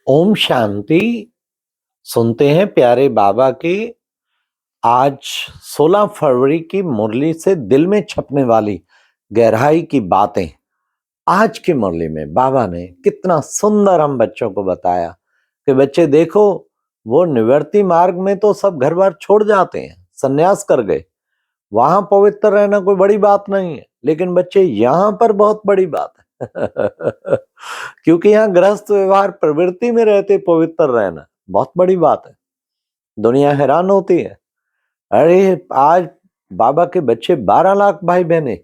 ओम शांति। सुनते हैं प्यारे बाबा की आज 16 फरवरी की मुरली से दिल में छपने वाली गहराई की बातें। आज की मुरली में बाबा ने कितना सुंदर हम बच्चों को बताया कि बच्चे देखो, वो निवृत्ति मार्ग में तो सब घर बार छोड़ जाते हैं, सन्यास कर गए, वहां पवित्र रहना कोई बड़ी बात नहीं है, लेकिन बच्चे यहाँ पर बहुत बड़ी बात है। क्योंकि यहाँ गृहस्थ व्यवहार प्रवृत्ति में रहते पवित्र रहना बहुत बड़ी बात है। दुनिया हैरान होती है, अरे आज बाबा के बच्चे 12 लाख भाई बहने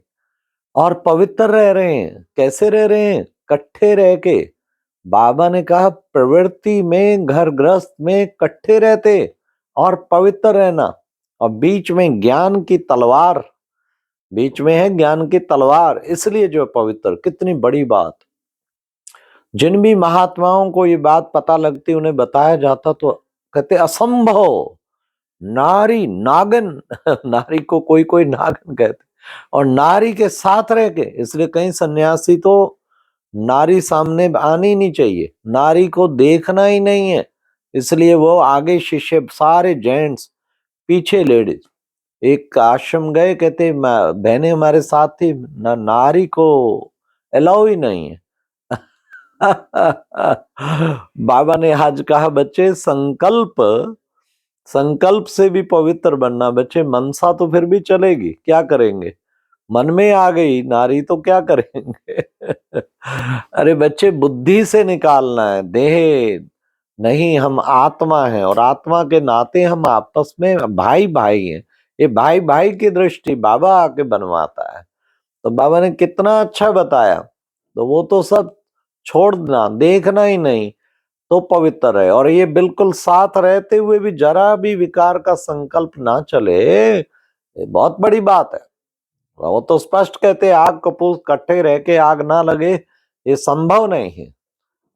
और पवित्र रह रहे हैं। कैसे रह रहे हैं? इकट्ठे रह के। बाबा ने कहा प्रवृत्ति में, घर गृहस्थ में इकट्ठे रहते और पवित्र रहना, और बीच में ज्ञान की तलवार, बीच में है ज्ञान की तलवार, इसलिए जो पवित्र। कितनी बड़ी बात। जिन भी महात्माओं को ये बात पता लगती, उन्हें बताया जाता तो कहते असंभव, नारी नागन। नारी को कोई कोई नागन कहते, और नारी के साथ रह के, इसलिए कई सन्यासी तो नारी सामने आनी नहीं चाहिए, नारी को देखना ही नहीं है, इसलिए वो आगे शिष्य सारे जेंट्स, पीछे लेडीज। एक आश्रम गए, कहते बहनें हमारे साथ थी, नारी को अलाउ ही नहीं है। बाबा ने आज कहा बच्चे संकल्प से भी पवित्र बनना। बच्चे मनसा तो फिर भी चलेगी, क्या करेंगे? मन में आ गई नारी तो क्या करेंगे? अरे बच्चे बुद्धि से निकालना है, देह नहीं, हम आत्मा है, और आत्मा के नाते हम आपस में भाई भाई हैं। ये भाई भाई की दृष्टि बाबा आके बनवाता है। तो बाबा ने कितना अच्छा बताया। तो वो तो सब छोड़ना, देखना ही नहीं तो पवित्र है। और ये बिल्कुल साथ रहते हुए भी जरा भी विकार का संकल्प ना चले, ये बहुत बड़ी बात है। वो तो स्पष्ट कहते आग कपूर इकट्ठे रह के आग ना लगे, ये संभव नहीं है।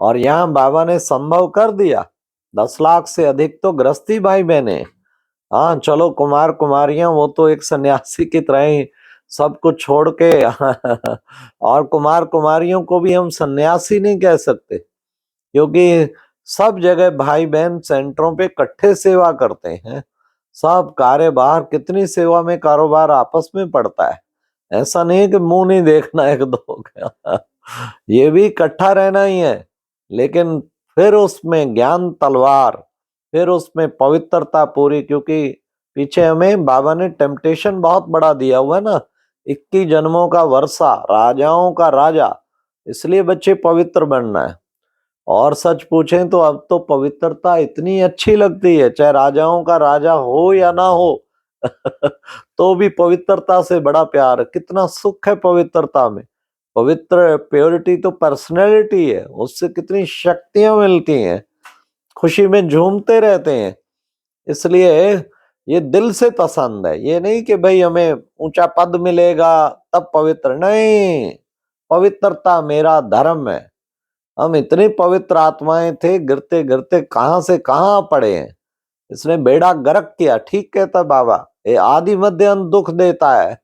और यहाँ बाबा ने संभव कर दिया। 10 लाख से अधिक तो गृहस्थी भाई बहने। हाँ चलो, कुमार कुमारियां वो तो एक सन्यासी की तरह ही सब कुछ छोड़ के और कुमार कुमारियों को भी हम सन्यासी नहीं कह सकते, क्योंकि सब जगह भाई बहन सेंटरों पे इकट्ठे सेवा करते हैं। सब कार्य बाहर, कितनी सेवा में कारोबार आपस में पड़ता है। ऐसा नहीं है कि मुंह नहीं देखना एक दो का। ये भी इकट्ठा रहना ही है, लेकिन फिर उसमें ज्ञान तलवार, फिर उसमें पवित्रता पूरी। क्योंकि पीछे हमें बाबा ने टेम्पटेशन बहुत बड़ा दिया हुआ है ना, 21 जन्मों का वर्षा, राजाओं का राजा, इसलिए बच्चे पवित्र बनना है। और सच पूछें तो अब तो पवित्रता इतनी अच्छी लगती है, चाहे राजाओं का राजा हो या ना हो। तो भी पवित्रता से बड़ा प्यार। कितना सुख है पवित्रता में। पवित्र प्योरिटी तो पर्सनैलिटी है, उससे कितनी शक्तियां मिलती हैं, खुशी में झूमते रहते हैं। इसलिए ये दिल से पसंद है। ये नहीं कि भाई हमें ऊंचा पद मिलेगा तब पवित्र, नहीं, पवित्रता मेरा धर्म है। हम इतनी पवित्र आत्माएं थे, गिरते गिरते कहां से कहां पड़े हैं। इसने बेड़ा गर्क किया। ठीक कहता बाबा, ये आदि मध्य अंत दुख देता है।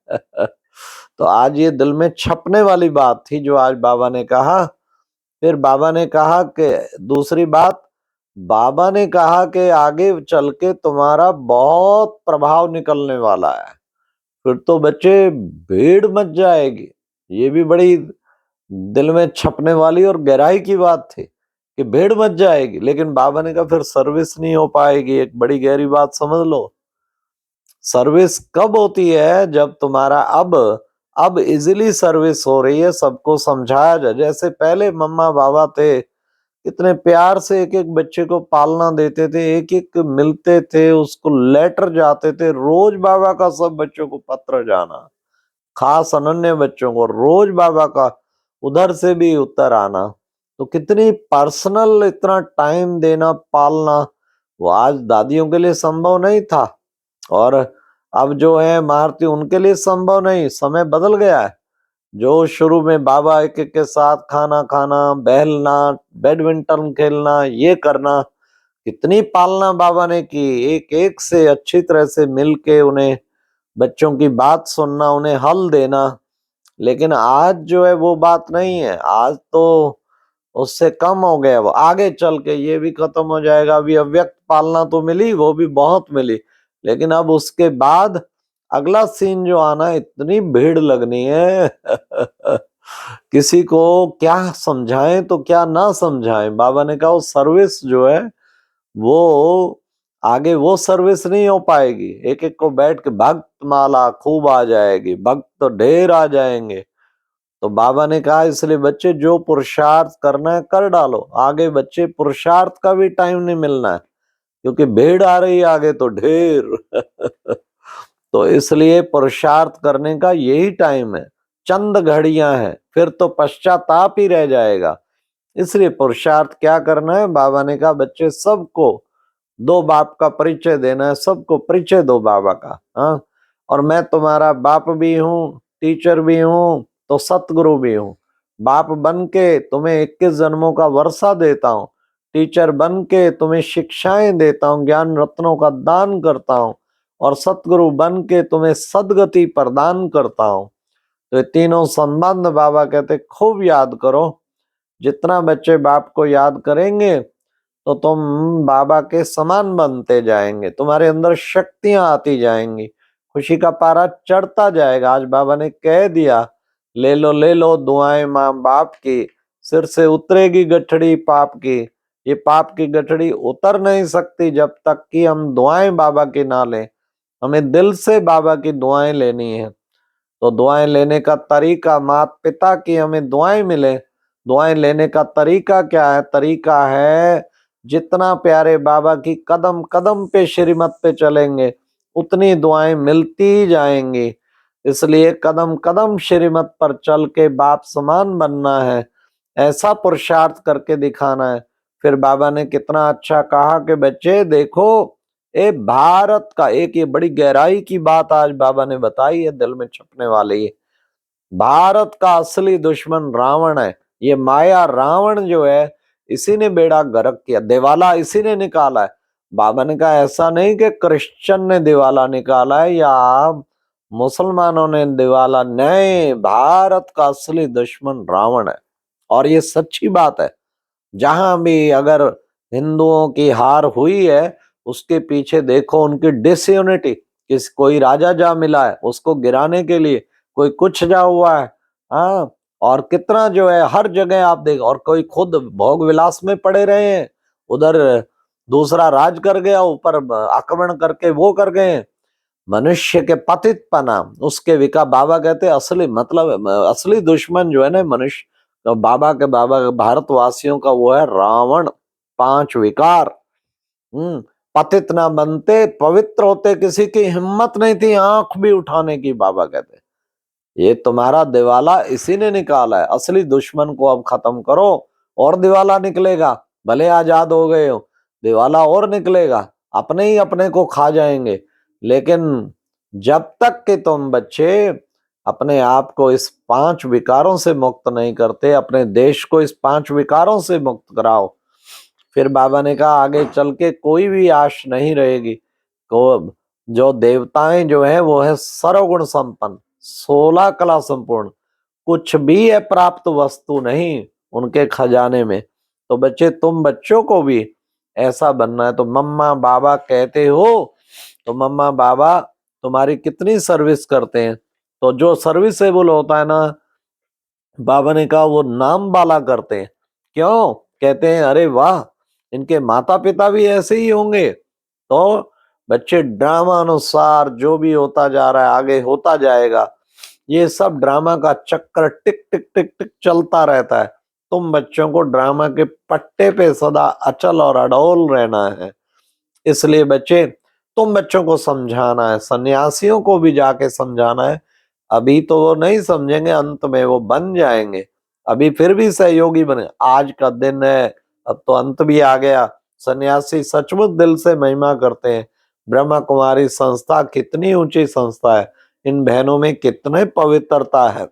तो आज ये दिल में छपने वाली बात थी जो आज बाबा ने कहा। फिर बाबा ने कहा कि दूसरी बात, बाबा ने कहा कि आगे चल के तुम्हारा बहुत प्रभाव निकलने वाला है। फिर तो बच्चे भीड़ मच जाएगी। ये भी बड़ी दिल में छपने वाली और गहराई की बात थी कि भीड़ मच जाएगी। लेकिन बाबा ने कहा फिर सर्विस नहीं हो पाएगी। एक बड़ी गहरी बात समझ लो। सर्विस कब होती है? जब तुम्हारा अब इजीली सर्विस हो रही है, सबको समझाया जाए। जैसे पहले मम्मा बाबा थे, कितने प्यार से एक एक बच्चे को पालना देते थे, एक एक मिलते थे, उसको लेटर जाते थे रोज बाबा का, सब बच्चों को पत्र जाना, खास अनन्य बच्चों को रोज बाबा का उधर से भी उत्तर आना। तो कितनी पर्सनल, इतना टाइम देना, पालना, वो आज दादियों के लिए संभव नहीं था। और अब जो है मारती, उनके लिए संभव नहीं। समय बदल गया है। जो शुरू में बाबा एक एक के साथ खाना खाना, बहलना, बैडमिंटन खेलना, ये करना, कितनी पालना बाबा ने की। एक एक से अच्छी तरह से मिलके उन्हें, बच्चों की बात सुनना, उन्हें हल देना। लेकिन आज जो है वो बात नहीं है। आज तो उससे कम हो गया, वो आगे चल के ये भी खत्म हो जाएगा। अभी अव्यक्त पालना तो मिली, वो भी बहुत मिली, लेकिन अब उसके बाद अगला सीन जो आना, इतनी भीड़ लगनी है किसी को क्या समझाएं तो क्या ना समझाएं। बाबा ने कहा वो सर्विस जो है वो आगे वो सर्विस नहीं हो पाएगी। एक एक को बैठ के भक्त माला खूब आ जाएगी, भक्त तो ढेर आ जाएंगे। तो बाबा ने कहा इसलिए बच्चे जो पुरुषार्थ करना है कर डालो, आगे बच्चे पुरुषार्थ का भी टाइम नहीं मिलना है, क्योंकि भीड़ आ रही है आगे तो ढेर तो इसलिए पुरुषार्थ करने का यही टाइम है, चंद घड़ियां हैं, फिर तो पश्चाताप ही रह जाएगा। इसलिए पुरुषार्थ क्या करना है, बाबा ने कहा बच्चे सबको दो बाप का परिचय देना है, सबको परिचय दो बाबा का। हाँ, और मैं तुम्हारा बाप भी हूँ, टीचर भी हूँ, तो सतगुरु भी हूँ। बाप बन के तुम्हें 21 जन्मों का वर्षा देता हूँ, टीचर बन के तुम्हें शिक्षाएं देता हूँ, ज्ञान रत्नों का दान करता हूँ, और सतगुरु बन के तुम्हें सदगति प्रदान करता हूँ। तो ये तीनों संबंध बाबा कहते खूब याद करो। जितना बच्चे बाप को याद करेंगे तो तुम बाबा के समान बनते जाएंगे, तुम्हारे अंदर शक्तियां आती जाएंगी, खुशी का पारा चढ़ता जाएगा। आज बाबा ने कह दिया, ले लो दुआएं माँ बाप की, सिर से उतरेगी गठड़ी पाप की। ये पाप की गठड़ी उतर नहीं सकती जब तक कि हम दुआएं बाबा की ना लें। हमें दिल से बाबा की दुआएं लेनी है। तो दुआएं लेने का तरीका, माता पिता की हमें दुआएं मिले। दुआएं लेने का तरीका क्या है? तरीका है जितना प्यारे बाबा की कदम कदम पे श्रीमत पे चलेंगे उतनी दुआएं मिलती जाएंगी। इसलिए कदम कदम श्रीमत पर चल के बाप समान बनना है, ऐसा पुरुषार्थ करके दिखाना है। फिर बाबा ने कितना अच्छा कहा कि बच्चे देखो, ए भारत का, एक ये बड़ी गहराई की बात आज बाबा ने बताई है, दिल में छपने वाली है। भारत का असली दुश्मन रावण है। ये माया रावण जो है, इसी ने बेड़ा गर्क किया, दिवाला इसी ने निकाला है। बाबा ने कहा ऐसा नहीं कि क्रिश्चियन ने दिवाला निकाला है या मुसलमानों ने दिवाला, नहीं, भारत का असली दुश्मन रावण है। और ये सच्ची बात है। जहां भी अगर हिंदुओं की हार हुई है, उसके पीछे देखो उनकी डिसयूनिटी, किस कोई राजा जा मिला है उसको गिराने के लिए, कोई कुछ जा हुआ है। हाँ, और कितना जो है हर जगह आप देखो, और कोई खुद भोग विलास में पड़े रहे हैं, उधर दूसरा राज कर गया, ऊपर आक्रमण करके वो कर गए। मनुष्य के पतितपना, उसके विका बाबा कहते असली मतलब असली दुश्मन जो है ना मनुष्य, तो बाबा के भारतवासियों का वो है रावण। 5 विकार। पतित ना बनते, पवित्र होते, किसी की हिम्मत नहीं थी आंख भी उठाने की। बाबा कहते ये तुम्हारा दिवाला इसी ने निकाला है। असली दुश्मन को अब खत्म करो, और दिवाला निकलेगा। भले आजाद हो गए हो, दिवाला और निकलेगा, अपने ही अपने को खा जाएंगे। लेकिन जब तक कि तुम बच्चे अपने आप को इस 5 विकारों से मुक्त नहीं करते, अपने देश को इस 5 विकारों से मुक्त कराओ, फिर बाबा ने कहा आगे चल के कोई भी आश नहीं रहेगी। को जो देवताएं जो है वो है सर्वगुण संपन्न, 16 कला संपूर्ण, कुछ भी है प्राप्त वस्तु नहीं उनके खजाने में। तो बच्चे, तुम बच्चों को भी ऐसा बनना है। तो मम्मा बाबा कहते हो, तो मम्मा बाबा तुम्हारी कितनी सर्विस करते हैं। तो जो सर्विसेबल होता है ना, बाबा ने कहा वो नाम वाला करते हैं। क्यों? कहते हैं अरे वाह, इनके माता पिता भी ऐसे ही होंगे। तो बच्चे ड्रामा अनुसार जो भी होता जा रहा है आगे होता जाएगा। ये सब ड्रामा का चक्कर टिक टिक टिक टिक चलता रहता है। तुम बच्चों को ड्रामा के पट्टे पे सदा अचल और अडोल रहना है। इसलिए बच्चे, तुम बच्चों को समझाना है, सन्यासियों को भी जाके समझाना है। अभी तो वो नहीं समझेंगे, अंत में वो बन जाएंगे। अभी फिर भी सहयोगी बने। आज का दिन है, अब तो अंत भी आ गया। सन्यासी सचमुच दिल से महिमा करते हैं। ब्रह्मा कुमारी संस्था कितनी ऊंची संस्था है, इन बहनों में कितने पवित्रता है।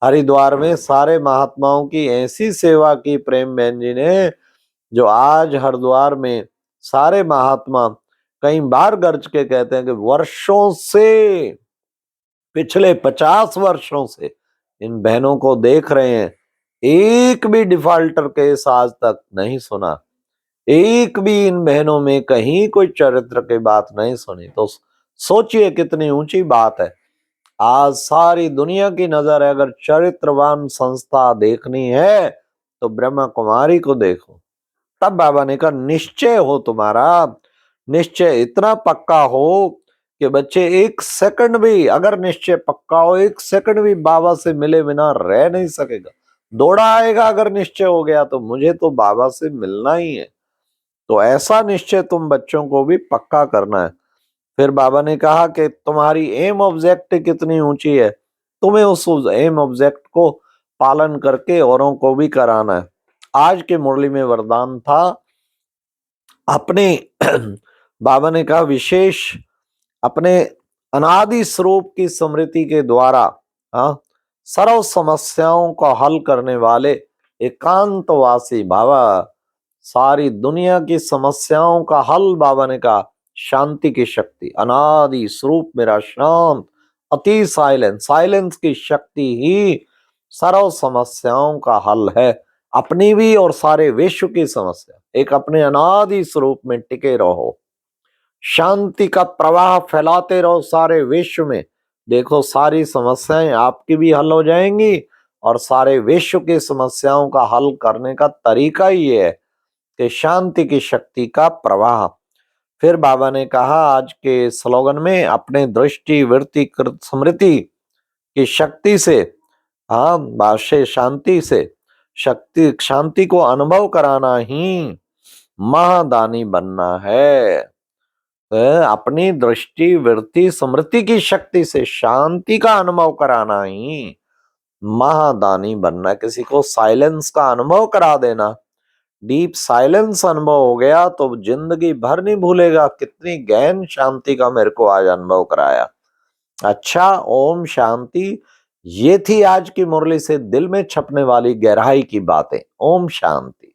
हरिद्वार में सारे महात्माओं की ऐसी सेवा की प्रेम बहन जी ने, जो आज हरिद्वार में सारे महात्मा कई बार गर्ज के कहते हैं कि वर्षों से, पिछले 50 वर्षों से इन बहनों को देख रहे हैं। एक भी डिफॉल्टर केस आज तक नहीं सुना, एक भी इन बहनों में कहीं कोई चरित्र की बात नहीं सुनी। तो सोचिए कितनी ऊंची बात है। आज सारी दुनिया की नजर है, अगर चरित्रवान संस्था देखनी है तो ब्रह्मा कुमारी को देखो। तब बाबा ने कहा निश्चय हो तुम्हारा, निश्चय इतना पक्का हो कि बच्चे एक सेकंड भी, अगर निश्चय पक्का हो, एक सेकंड भी बाबा से मिले बिना रह नहीं सकेगा। दौड़ा आएगा अगर निश्चय हो गया तो मुझे तो बाबा से मिलना ही है। तो ऐसा निश्चय तुम बच्चों को भी पक्का करना है। फिर बाबा ने कहा कि तुम्हारी एम ऑब्जेक्ट कितनी ऊंची है, तुम्हें उस एम ऑब्जेक्ट को पालन करके औरों को भी कराना है। आज के मुरली में वरदान था अपने बाबा ने कहा विशेष अपने अनादि स्वरूप की स्मृति के द्वारा सर्व समस्याओं को हल करने वाले एकांतवासी बाबा, सारी दुनिया की समस्याओं का हल बाबा ने कहा शांति की शक्ति, अनादि स्वरूप मेरा शांत, अति साइलेंस, साइलेंस की शक्ति ही सर्व समस्याओं का हल है। अपनी भी और सारे विश्व की समस्या, एक अपने अनादि स्वरूप में टिके रहो, शांति का प्रवाह फैलाते रहो सारे विश्व में। देखो सारी समस्याएं आपकी भी हल हो जाएंगी और सारे विश्व की समस्याओं का हल करने का तरीका ही है कि शांति की शक्ति का प्रवाह। फिर बाबा ने कहा आज के स्लोगन में अपने दृष्टि वृत्ति कृत स्मृति की शक्ति से, भाष्य शांति से शक्ति, शांति को अनुभव कराना ही महादानी बनना है। अपनी दृष्टि वृत्ति स्मृति की शक्ति से शांति का अनुभव कराना ही महादानी बनना। किसी को साइलेंस का अनुभव करा देना, डीप साइलेंस अनुभव हो गया तो जिंदगी भर नहीं भूलेगा कितनी गहन शांति का मेरे को आज अनुभव कराया। अच्छा, ओम शांति। ये थी आज की मुरली से दिल में छपने वाली गहराई की बातें। ओम शांति।